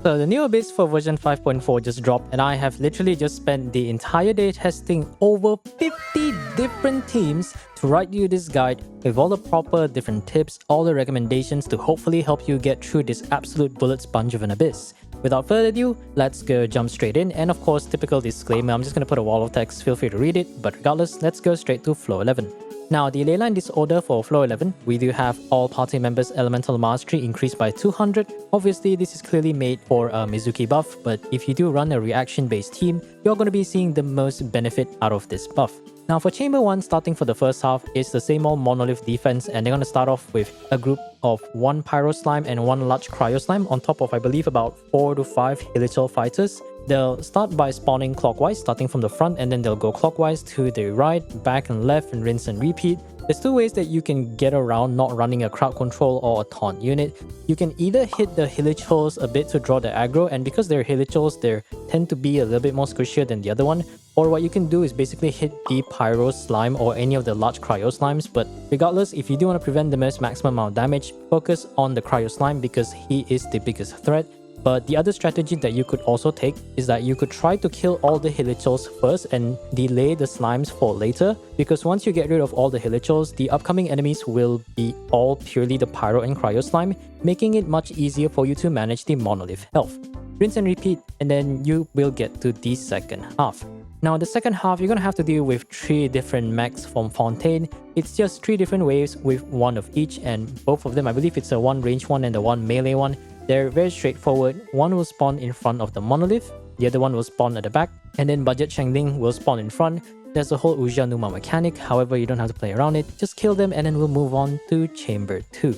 So the new Abyss for version 5.4 just dropped, and I have literally just spent the entire day testing over 50 different themes to write you this guide with all the proper different tips, all the recommendations to hopefully help you get through this absolute bullet sponge of an Abyss. Without further ado, let's go jump straight in, and of course, typical disclaimer, I'm just going to put a wall of text, feel free to read it, but regardless, let's go straight to Flow 11. Now, the leyline disorder for Flow 11, we do have all party members' elemental mastery increased by 200. Obviously, this is clearly made for a Mizuki buff, but if you do run a reaction-based team, you're going to be seeing the most benefit out of this buff. Now, for Chamber 1, starting for the first half, it's the same old Monolith defense, and they're going to start off with a group of 1 Pyro Slime and 1 large Cryo Slime on top of, I believe, about 4 to 5 Hilichurl fighters. They'll start by spawning clockwise, starting from the front, and then they'll go clockwise to the right, back and left, and rinse and repeat. There's two ways that you can get around not running a crowd control or a taunt unit. You can either hit the Hilichurls a bit to draw the aggro, and because they're Hilichurls, they tend to be a little bit more squishier than the other one. Or what you can do is basically hit the Pyro Slime or any of the large Cryo Slimes, but regardless, if you do want to prevent the most maximum amount of damage, focus on the Cryo Slime because he is the biggest threat. But the other strategy that you could also take is that you could try to kill all the Hilichurls first and delay the slimes for later, because once you get rid of all the Hilichurls, the upcoming enemies will be all purely the Pyro and Cryo Slime, making it much easier for you to manage the Monolith health. Rinse and repeat, and then you will get to the second half. Now, the second half, you're going to have to deal with 3 different mechs from Fontaine. It's just 3 different waves with 1 of each, and both of them, I believe it's a 1 range one and the 1 melee one. They're very straightforward. One will spawn in front of the Monolith, the other one will spawn at the back, and then Budget Shangling will spawn in front. There's a whole Uja Numa mechanic, however you don't have to play around it. Just kill them and then we'll move on to Chamber 2.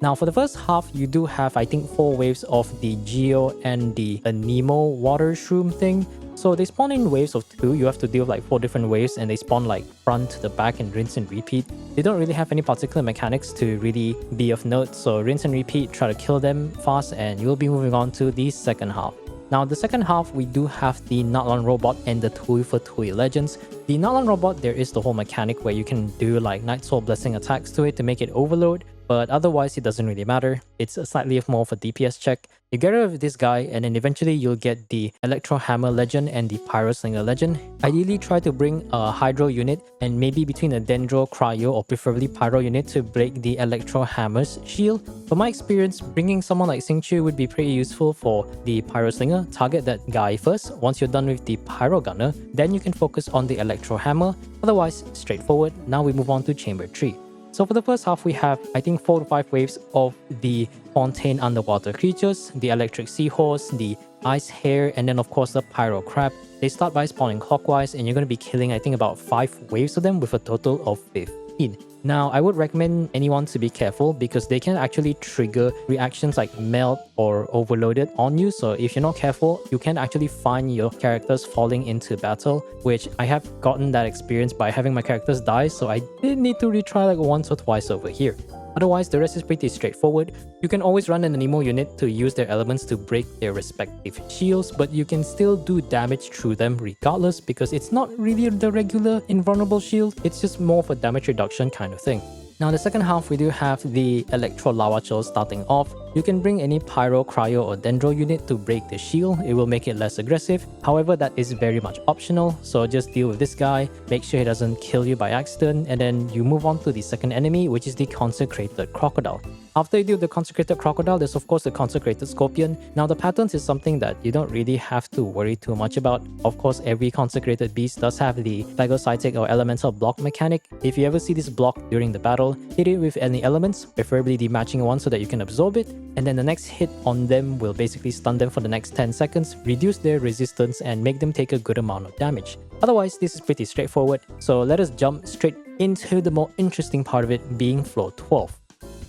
Now, for the first half, you do have, I think, 4 waves of the Geo and the Nemo water shroom thing. So they spawn in waves of 2. You have to deal with like 4 different waves, and they spawn like front to the back and rinse and repeat. They don't really have any particular mechanics to really be of note. So rinse and repeat, try to kill them fast, and you'll be moving on to the second half. Now, the second half, we do have the Natlan Robot and the Tui for Tui Legends. The Natlan Robot, there is the whole mechanic where you can do like Night Soul Blessing attacks to it to make it overload, but otherwise it doesn't really matter. It's slightly more of a DPS check. You get rid of this guy, and then eventually you'll get the Electro Hammer Legend and the Pyro Slinger Legend. Ideally, try to bring a Hydro unit and maybe between a Dendro, Cryo, or preferably Pyro unit to break the Electro Hammer's shield. From my experience, bringing someone like Xingqiu would be pretty useful for the Pyro Slinger. Target that guy first. Once you're done with the Pyro Gunner, then you can focus on the Electro Hammer. Otherwise, straightforward. Now we move on to Chamber 3. So for the first half, we have, I think, 4 to 5 waves of the Fontaine underwater creatures, the Electric Seahorse, the Ice Hare, and then of course the Pyro Crab. They start by spawning clockwise, and you're going to be killing, I think, about 5 waves of them with a total of 15. Now, I would recommend anyone to be careful because they can actually trigger reactions like melt or overloaded on you. So if you're not careful, you can actually find your characters falling into battle, which I have gotten that experience by having my characters die. So I did need to retry like once or twice over here. Otherwise, the rest is pretty straightforward. You can always run an Anemo unit to use their elements to break their respective shields, but you can still do damage through them regardless because it's not really the regular invulnerable shield, it's just more of a damage reduction kind of thing. Now, the second half, we do have the Electro Lava Chill starting off. You can bring any Pyro, Cryo, or Dendro unit to break the shield. It will make it less aggressive. However, that is very much optional, so just deal with this guy, make sure he doesn't kill you by accident, and then you move on to the second enemy, which is the Consecrated Crocodile. After you deal with the Consecrated Crocodile, there's of course the Consecrated Scorpion. Now, the patterns is something that you don't really have to worry too much about. Of course, every Consecrated Beast does have the Phagocytic or Elemental block mechanic. If you ever see this block during the battle, hit it with any elements, preferably the matching one so that you can absorb it, and then the next hit on them will basically stun them for the next 10 seconds, reduce their resistance, and make them take a good amount of damage. Otherwise, this is pretty straightforward, so let us jump straight into the more interesting part of it, being Flow 12.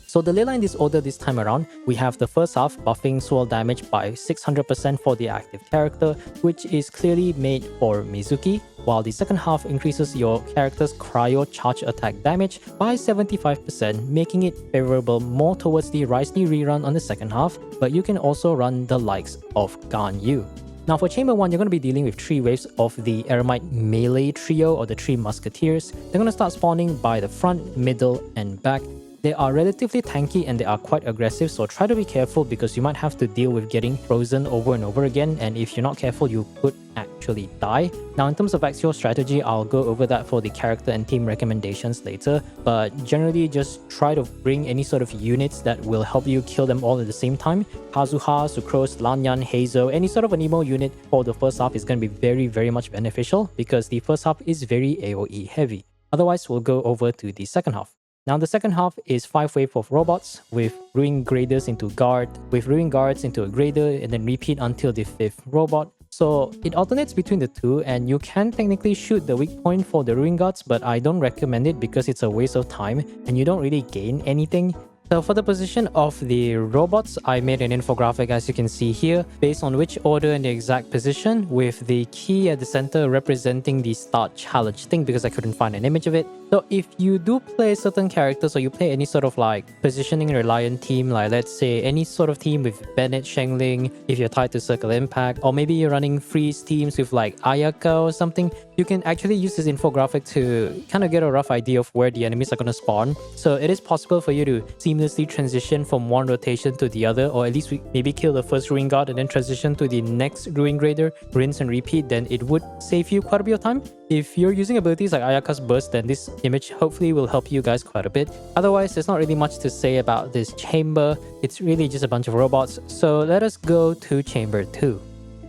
So the leyline disorder this time around, we have the first half buffing swirl damage by 600% for the active character, which is clearly made for Mizuki. while the second half increases your character's cryo charge attack damage by 75%, making it favorable more towards the Risely rerun on the second half, but you can also run the likes of Ganyu. Now for Chamber 1, you're going to be dealing with 3 waves of the Eremite melee trio or the 3 musketeers. They're going to start spawning by the front, middle, and back. They are relatively tanky and they are quite aggressive, so try to be careful because you might have to deal with getting frozen over and over again, and if you're not careful, you could actually die. Now in terms of axial strategy, I'll go over that for the character and team recommendations later, but generally just try to bring any sort of units that will help you kill them all at the same time. Kazuha, Sucrose, Lanyan, Heizou, any sort of Anemo unit for the first half is going to be very much beneficial because the first half is very AoE heavy. Otherwise, we'll go over to the second half. Now the second half is 5 wave of robots with ruin graders into guard, with ruin guards into a grader, and then repeat until the 5th robot. So it alternates between the two, and you can technically shoot the weak point for the ruin guards, but I don't recommend it because it's a waste of time and you don't really gain anything. So for the position of the robots, I made an infographic as you can see here, based on which order and the exact position, with the key at the center representing the start challenge thing because I couldn't find an image of it. So if you do play certain characters or you play any sort of like positioning reliant team, like let's say any sort of team with Bennett Shengling, if you're tied to Circle Impact, or maybe you're running freeze teams with like Ayaka or something, you can actually use this infographic to kind of get a rough idea of where the enemies are going to spawn. So it is possible for you to seamlessly transition from one rotation to the other, or at least maybe kill the first ruin guard and then transition to the next ruin grader, rinse and repeat. Then it would save you quite a bit of time. If you're using abilities like Ayaka's burst, then this image hopefully will help you guys quite a bit. Otherwise, there's not really much to say about this chamber. It's really just a bunch of robots. So let us go to Chamber 2.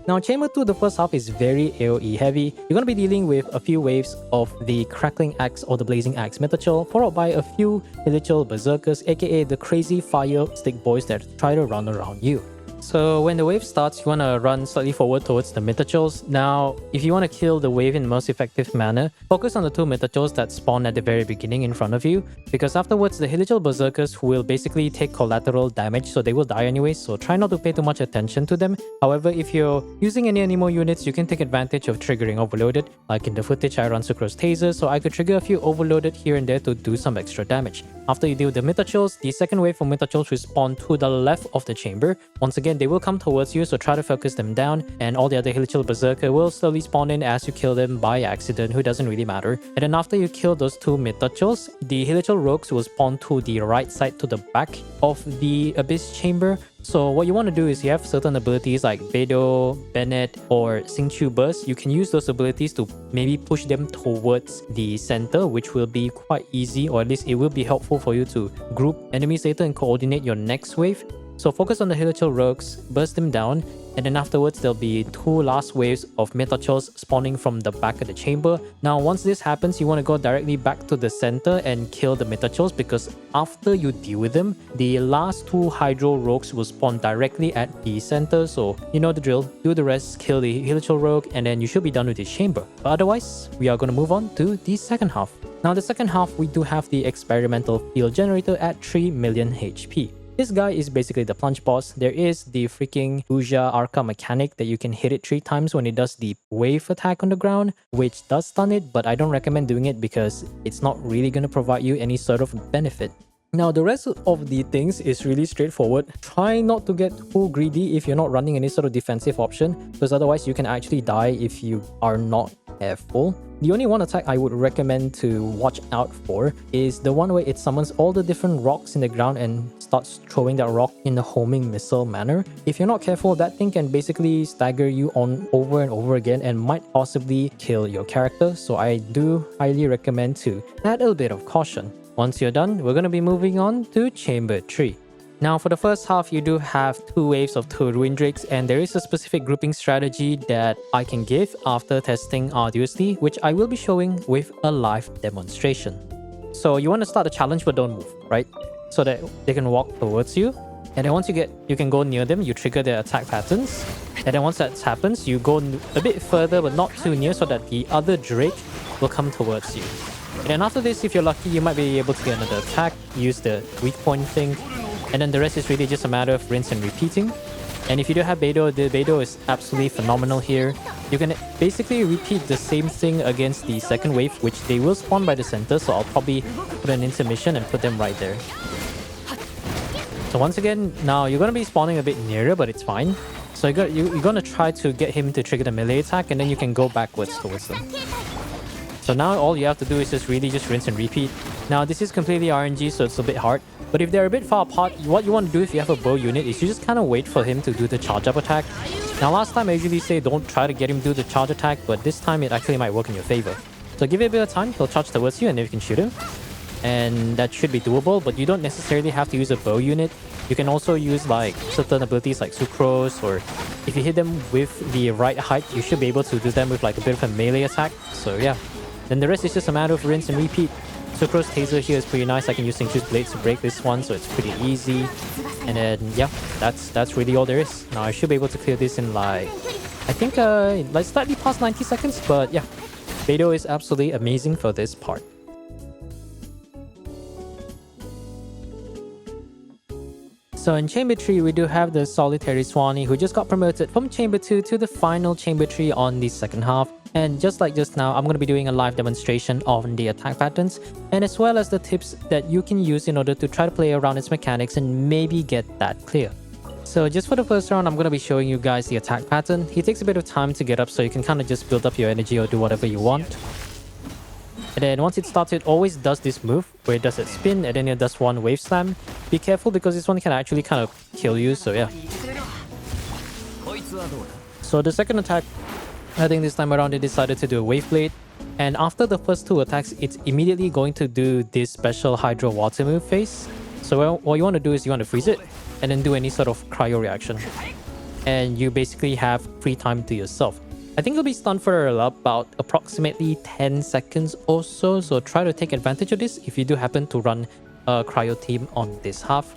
Now Chamber 2, the first half is very AoE heavy. You're going to be dealing with a few waves of the Crackling Axe or the Blazing Axe Metachel, followed by a few Hilichurl Berserkers, aka the crazy fire stick boys that try to run around you. So when the wave starts, you want to run slightly forward towards the Metachurls. Now, if you want to kill the wave in the most effective manner, focus on the 2 Metachurls that spawn at the very beginning in front of you, because afterwards the Hilichurl Berserkers will basically take collateral damage, so they will die anyway, so try not to pay too much attention to them. However, if you're using any Anemo units, you can take advantage of triggering Overloaded. Like in the footage, I run Sucrose Taser, so I could trigger a few Overloaded here and there to do some extra damage. After you deal with the Metachurls, the second wave of Metachurls will spawn to the left of the chamber. Once again, they will come towards you, so try to focus them down, and all the other Hilichurl Berserker will slowly spawn in as you kill them by accident, who doesn't really matter. And then after you kill those 2 Metachurls, the Hilichurl Rogues will spawn to the right side to the back of the Abyss Chamber. So what you want to do is you have certain abilities like Beidou, Bennett, or Xingqiu Burst. You can use those abilities to maybe push them towards the center, which will be quite easy, or at least it will be helpful for you to group enemies later and coordinate your next wave. So focus on the Hilichurl Rogues, burst them down, and then afterwards there'll be 2 last waves of Metachurls spawning from the back of the chamber. Now once this happens, you want to go directly back to the center and kill the Metachurls, because after you deal with them, the last 2 Hydro Rogues will spawn directly at the center. So you know the drill, do the rest, kill the Hilichurl Rogue, and then you should be done with this chamber. But otherwise, we are going to move on to the second half. Now the second half, we do have the experimental field generator at 3 million HP. This guy is basically the plunge boss. There is the freaking Uja Arca mechanic that you can hit it 3 times when it does the wave attack on the ground, which does stun it, but I don't recommend doing it because it's not really going to provide you any sort of benefit. Now the rest of the things is really straightforward. Try not to get too greedy if you're not running any sort of defensive option, because otherwise you can actually die if you are not careful. The only one attack I would recommend to watch out for is the one where it summons all the different rocks in the ground and starts throwing that rock in a homing missile manner. If you're not careful, that thing can basically stagger you on over and over again and might possibly kill your character, so I do highly recommend to add a little bit of caution. Once you're done, we're going to be moving on to Chamber 3. Now for the first half, you do have 2 waves of 2 Ruin Drakes, and there is a specific grouping strategy that I can give after testing arduously, which I will be showing with a live demonstration. So you want to start a challenge but don't move, right? So that they can walk towards you, and then once you can go near them, you trigger their attack patterns, and then once that happens, you go a bit further but not too near so that the other Drake will come towards you. And then after this, if you're lucky, you might be able to get another attack, use the weak point thing, and then the rest is really just a matter of rinse and repeating. And if you do have Beidou, the Beidou is absolutely phenomenal here. You can basically repeat the same thing against the second wave, which they will spawn by the center, so I'll probably put an intermission and put them right there. So once again, now you're going to be spawning a bit nearer, but it's fine. So you're going to try to get him to trigger the melee attack, and then you can go backwards towards them. So now all you have to do is just rinse and repeat. Now this is completely RNG, so it's a bit hard. But if they're a bit far apart, what you want to do if you have a bow unit is you just kind of wait for him to do the charge up attack. Now last time I usually say don't try to get him to do the charge attack, but this time it actually might work in your favor. So give it a bit of time, he'll charge towards you and then you can shoot him. And that should be doable, but you don't necessarily have to use a bow unit. You can also use like certain abilities like Sucrose, or if you hit them with the right height, you should be able to do them with like a bit of a melee attack. So yeah. Then the rest is just a matter of rinse and repeat. Sucrose Taser here is pretty nice. I can use Synchus Blades to break this one, so it's pretty easy. And then yeah, that's really all there is. Now I should be able to clear this in like, I think like slightly past 90 seconds, but yeah. Beidou is absolutely amazing for this part. So in Chamber 3, we do have the Solitary Swanee, who just got promoted from Chamber 2 to the final Chamber 3 on the second half. And just like just now, I'm going to be doing a live demonstration of the attack patterns, and as well as the tips that you can use in order to try to play around its mechanics and maybe get that clear. So just for the first round, I'm going to be showing you guys the attack pattern. He takes a bit of time to get up, so you can kind of just build up your energy or do whatever you want. And then once it starts, it always does this move where it does a spin and then it does one wave slam. Be careful because this one can actually kind of kill you, so yeah. So the second attack, I think this time around it decided to do a wave blade. And after the first two attacks, it's immediately going to do this special Hydro Water move phase. So what you want to do is you want to freeze it and then do any sort of cryo reaction. And you basically have free time to yourself. I think it'll be stunned for about approximately 10 seconds or so, so try to take advantage of this if you do happen to run a cryo team on this half.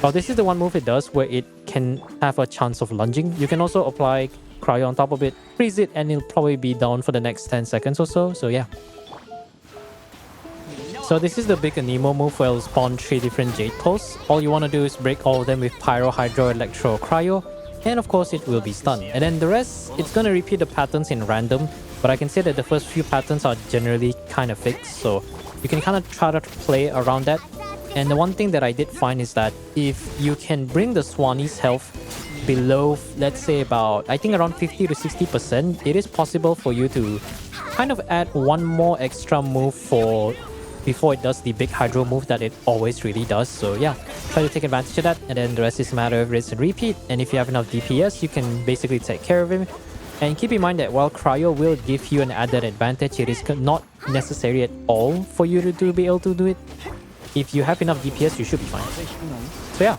Well, this is the one move it does where it can have a chance of lunging. You can also apply cryo on top of it, freeze it, and it'll probably be down for the next 10 seconds or so, so yeah. So this is the big Nemo move where it'll spawn 3 different Jade Pulse. All you want to do is break all of them with Pyro, Hydro, Electro, Cryo. And of course, it will be stunned. And then the rest, it's going to repeat the patterns in random. But I can say that the first few patterns are generally kind of fixed. So you can kind of try to play around that. And the one thing that I did find is that if you can bring the Swanee's health below, let's say about, I think around 50 to 60%, it is possible for you to kind of add one more extra move before it does the big Hydro move that it always really does. So yeah, try to take advantage of that, and then the rest is a matter of rinse and repeat. And if you have enough DPS, you can basically take care of him. And keep in mind that while Cryo will give you an added advantage, it is not necessary at all for you to be able to do it. If you have enough DPS, you should be fine. So yeah.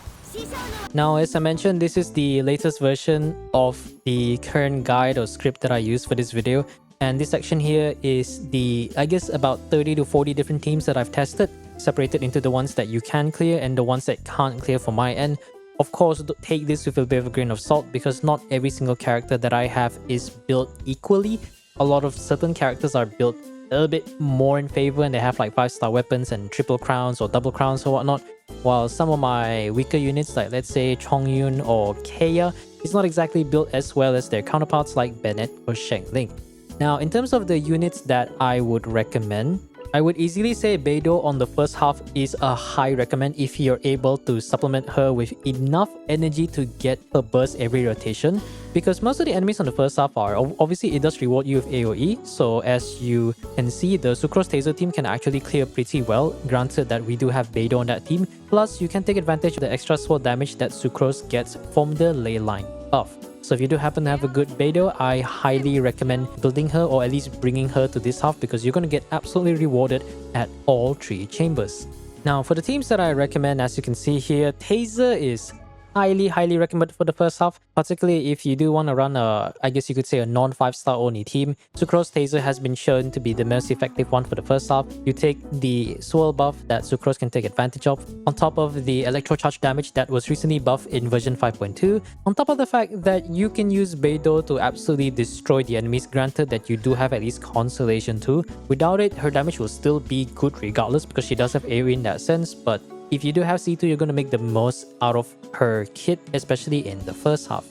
Now, as I mentioned, this is the latest version of the current guide or script that I use for this video. And this section here is the, I guess, about 30 to 40 different teams that I've tested, separated into the ones that you can clear and the ones that can't clear from my end. Of course, take this with a bit of a grain of salt because not every single character that I have is built equally. A lot of certain characters are built a little bit more in favor and they have like 5-star weapons and triple crowns or double crowns or whatnot. While some of my weaker units, like let's say Chongyun or Kea, is not exactly built as well as their counterparts like Bennett or Shengling. Now, in terms of the units that I would recommend, I would easily say Beidou on the first half is a high recommend if you're able to supplement her with enough energy to get her burst every rotation. Because most of the enemies on the first half are, obviously it does reward you with AoE. So as you can see, the Sucrose Taser team can actually clear pretty well, granted that we do have Beidou on that team. Plus, you can take advantage of the extra sword damage that Sucrose gets from the ley line buff. So if you do happen to have a good Beidou, I highly recommend building her or at least bringing her to this half because you're going to get absolutely rewarded at all 3 chambers. Now for the teams that I recommend, as you can see here, Taser is highly recommended for the first half, particularly if you do want to run a, I guess you could say a non-5-star only team. Sucrose Taser has been shown to be the most effective one for the first half. You take the swirl buff that Sucrose can take advantage of, on top of the electro charge damage that was recently buffed in version 5.2, on top of the fact that you can use Beidou to absolutely destroy the enemies, granted that you do have at least Consolation too. Without it, her damage will still be good regardless because she does have AoE in that sense, but if you do have C2, you're going to make the most out of her kit, especially in the first half.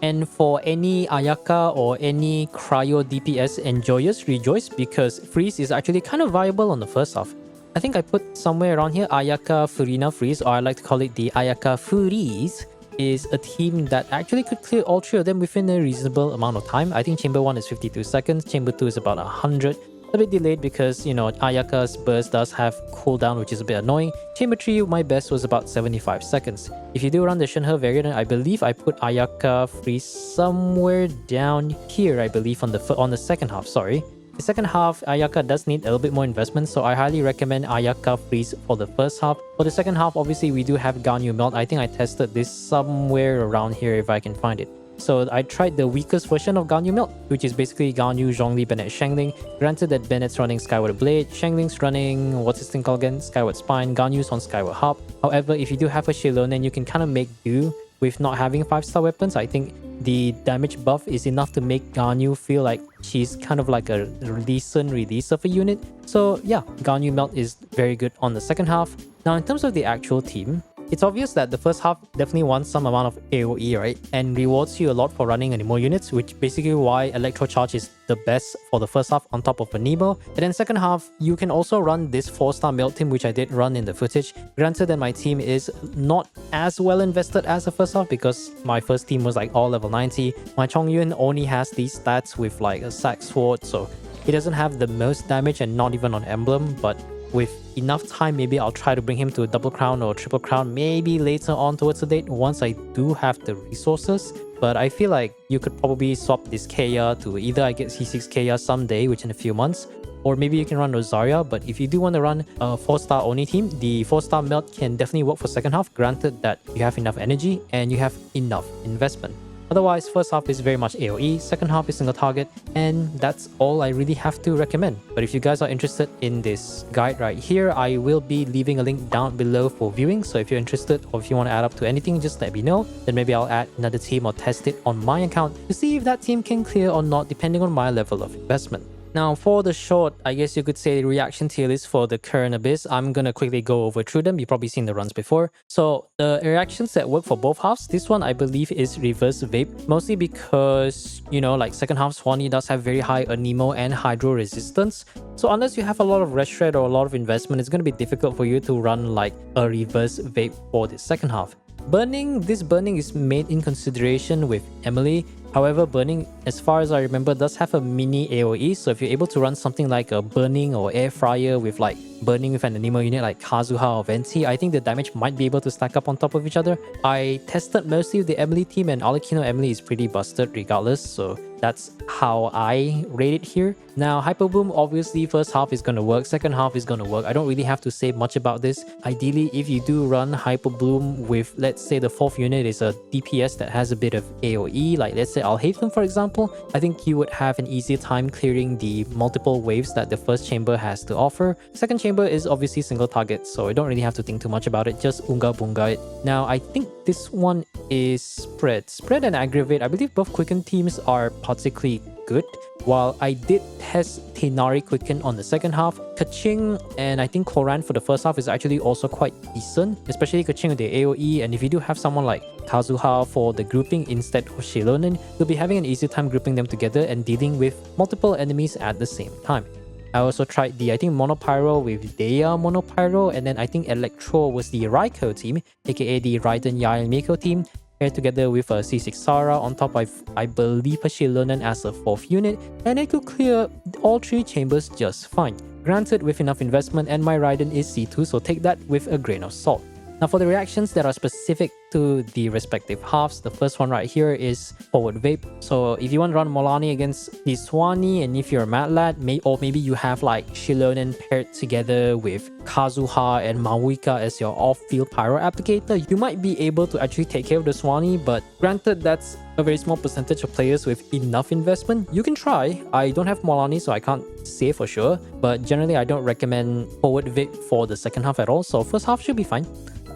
And for any Ayaka or any Cryo DPS enjoyers, rejoice, because Freeze is actually kind of viable on the first half. I think I put somewhere around here Ayaka Furina Freeze, or I like to call it the Ayaka Furies, is a team that actually could clear all three of them within a reasonable amount of time. I think Chamber 1 is 52 seconds, Chamber 2 is about 100. A bit delayed because, you know, Ayaka's burst does have cooldown, which is a bit annoying. Chamber 3, my best was about 75 seconds. If you do run the Shinhe variant, I believe I put Ayaka Freeze somewhere down here, I believe, on the second half, sorry. The second half, Ayaka does need a little bit more investment, so I highly recommend Ayaka Freeze for the first half. For the second half, obviously, we do have Ganyu Melt. I think I tested this somewhere around here if I can find it. So I tried the weakest version of Ganyu Melt, which is basically Ganyu, Zhongli, Bennett, Shangling. Granted that Bennett's running Skyward Blade, Shangling's running, what's this thing called again? Skyward Spine, Ganyu's on Skyward Harp. However, if you do have a Shilonen, you can kind of make do with not having 5-star weapons. I think the damage buff is enough to make Ganyu feel like she's kind of like a decent release of a unit. So yeah, Ganyu Melt is very good on the second half. Now in terms of the actual team, it's obvious that the first half definitely wants some amount of AoE, right? And rewards you a lot for running Anemo units, which basically why Electro Charge is the best for the first half on top of Anemo. And then second half, you can also run this 4-star melt team, which I did run in the footage. Granted that my team is not as well invested as the first half because my first team was like all level 90. My Chongyun only has these stats with like a sack sword, so he doesn't have the most damage and not even on emblem, but with enough time, maybe I'll try to bring him to a double crown or triple crown, maybe later on towards the date once I do have the resources. But I feel like you could probably swap this Kaya to either I get C6 Kaya someday, which in a few months, or maybe you can run Rosaria. But if you do want to run a 4-star only team, the 4-star melt can definitely work for second half, granted that you have enough energy and you have enough investment. Otherwise, first half is very much AoE, second half is single target, and that's all I really have to recommend. But if you guys are interested in this guide right here, I will be leaving a link down below for viewing. So if you're interested or if you want to add up to anything, just let me know. Then maybe I'll add another team or test it on my account to see if that team can clear or not, depending on my level of investment. Now for the short, I guess you could say reaction tier list for the current Abyss, I'm gonna quickly go over through them. You've probably seen the runs before. So the reactions that work for both halves, this one I believe is reverse vape, mostly because, you know, like second half Swanee does have very high Anemo and Hydro resistance. So unless you have a lot of red shred or a lot of investment, it's gonna be difficult for you to run like a reverse vape for the second half. Burning, this burning is made in consideration with Emily. However, burning, as far as I remember, does have a mini AoE, so if you're able to run something like a burning or air fryer with like burning with an Anemo unit like Kazuha or Venti, I think the damage might be able to stack up on top of each other. I tested mostly with the Emily team and Alakino Emily is pretty busted regardless, so that's how I rate it here. Now, Hyper Boom, obviously first half is going to work, second half is going to work. I don't really have to say much about this. Ideally, if you do run Hyper Bloom with, let's say the fourth unit is a DPS that has a bit of AoE, like let's say Alhaven for example, I think you would have an easier time clearing the multiple waves that the first chamber has to offer. Second chamber is obviously single target, so I don't really have to think too much about it, just Unga Bunga it. Now, I think this one is Spread. Spread and Aggravate, I believe both Quicken teams are particularly good. While I did test Tenari Quicken on the second half, Keqing and I think Koran for the first half is actually also quite decent, especially Keqing with the AoE, and if you do have someone like Kazuha for the grouping instead of Shilonen, you'll be having an easier time grouping them together and dealing with multiple enemies at the same time. I also tried the, I think, Monopyro with Dea Monopyro, and then I think Electro was the Raiko team, aka the Raiden Yael Miko team, paired together with a C6 Sara on top of, I believe, a Shilonen as a fourth unit, and it could clear all three chambers just fine. Granted, with enough investment, and my Raiden is C2, so take that with a grain of salt. Now for the reactions that are specific to the respective halves, the first one right here is Forward Vape. So if you want to run Molani against the Swanee, and if you're a Mad Lad, or maybe you have like Shilonen paired together with Kazuha and Mawika as your off-field pyro applicator, you might be able to actually take care of the Swanee, but granted that's a very small percentage of players with enough investment. You can try. I don't have Molani, so I can't say for sure, but generally I don't recommend Forward Vape for the second half at all, so first half should be fine.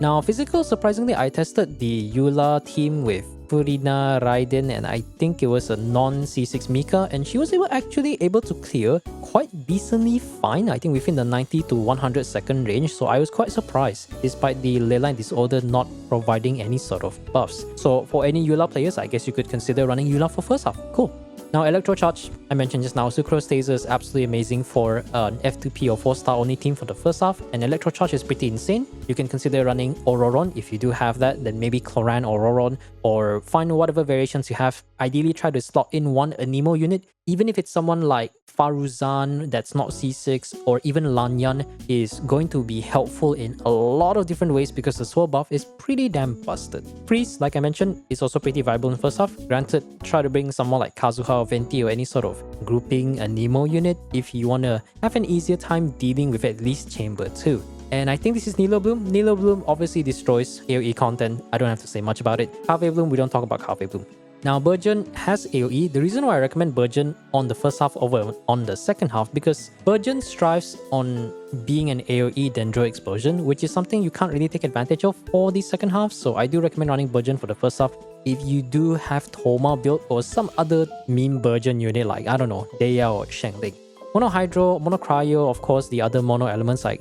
Now, physical, surprisingly, I tested the Eula team with Furina Raiden, and I think it was a non-C6 Mika, and she was actually able to clear quite decently fine, I think within the 90 to 100 second range, so I was quite surprised, despite the Leyline Disorder not providing any sort of buffs. So for any Eula players, I guess you could consider running Eula for first half. Cool. Now, Electro Charge, I mentioned just now, Sucrose Taser is absolutely amazing for an F2P or 4-star only team for the first half, and Electro Charge is pretty insane. You can consider running Ororon if you do have that, then maybe Cloran or Ororon, or find whatever variations you have. Ideally, try to slot in one Anemo unit, even if it's someone like Faruzan that's not C6, or even Lanyan is going to be helpful in a lot of different ways because the sword buff is pretty damn busted. Priest, like I mentioned, is also pretty viable in first half. Granted, try to bring someone like Kazuha or Venti or any sort of grouping Anemo unit if you want to have an easier time dealing with at least Chamber 2. And I think this is Nilo Bloom. Nilo Bloom obviously destroys AoE content. I don't have to say much about it. Cave Bloom, we don't talk about Cave Bloom. Now, Burgeon has AoE. The reason why I recommend Burgeon on the first half over on the second half, because Burgeon strives on being an AoE Dendro Explosion, which is something you can't really take advantage of for the second half. So I do recommend running Burgeon for the first half. If you do have Thoma built or some other meme Burgeon unit like, I don't know, Deya or Shengling. Mono Hydro, Mono Cryo, of course, the other mono elements like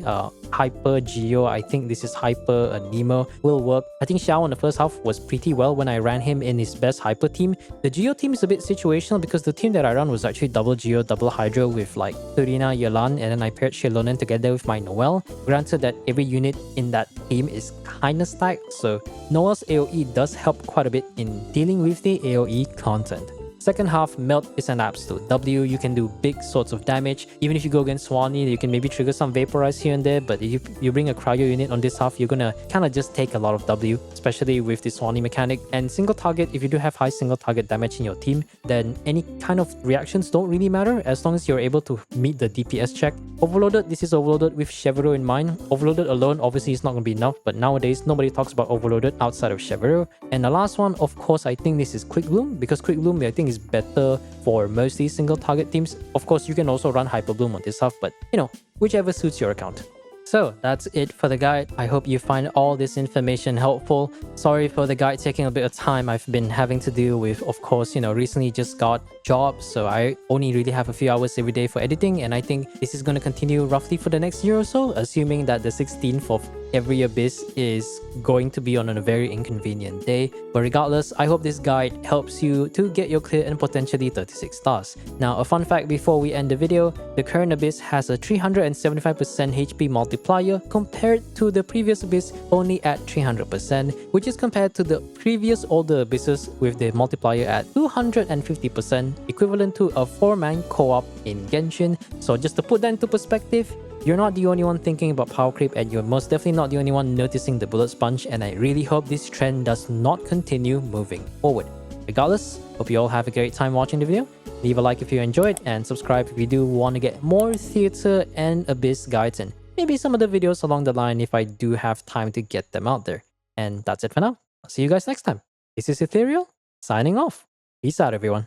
Hyper Geo, I think this is Hyper Nemo, will work. I think Xiao in the first half was pretty well when I ran him in his best Hyper team. The Geo team is a bit situational because the team that I run was actually double Geo, double Hydro with like Turina, Yelan, and then I paired Shilonen together with my Noel. Granted that every unit in that team is kinda stacked, so Noel's AoE does help quite a bit in dealing with the AoE content. Second half, Melt is an absolute W. You can do big sorts of damage. Even if you go against Swanee, you can maybe trigger some Vaporize here and there, but if you bring a Cryo unit on this half, you're gonna kind of just take a lot of W, especially with the Swanee mechanic. And single target, if you do have high single target damage in your team, then any kind of reactions don't really matter as long as you're able to meet the DPS check. Overloaded, this is Overloaded with Chevreau in mind. Overloaded alone obviously is not going to be enough, but nowadays nobody talks about Overloaded outside of Chevreau. And the last one, of course, I think this is Quick Bloom, because Quick Bloom I think is better for mostly single target teams. Of course, you can also run Hyper Bloom on this half, but you know, whichever suits your account. So that's it for the guide. I hope you find all this information helpful. Sorry for the guide taking a bit of time. I've been having to deal with, of course, you know, recently just got jobs, so I only really have a few hours every day for editing, and I think this is going to continue roughly for the next year or so, assuming that the 16th of every abyss is going to be on a very inconvenient day. But regardless, I hope this guide helps you to get your clear and potentially 36 stars. Now, a fun fact before we end the video, the current abyss has a 375% HP multiplier compared to the previous abyss only at 300%, which is compared to the previous older abysses with the multiplier at 250%, equivalent to a 4-man co-op in Genshin. So just to put that into perspective, you're not the only one thinking about power creep, and you're most definitely not the only one noticing the bullet sponge, and I really hope this trend does not continue moving forward. Regardless, hope you all have a great time watching the video. Leave a like if you enjoyed, and subscribe if you do want to get more theater and abyss guides, and maybe some other videos along the line if I do have time to get them out there. And that's it for now. I'll see you guys next time. This is Ethereal, signing off. Peace out, everyone.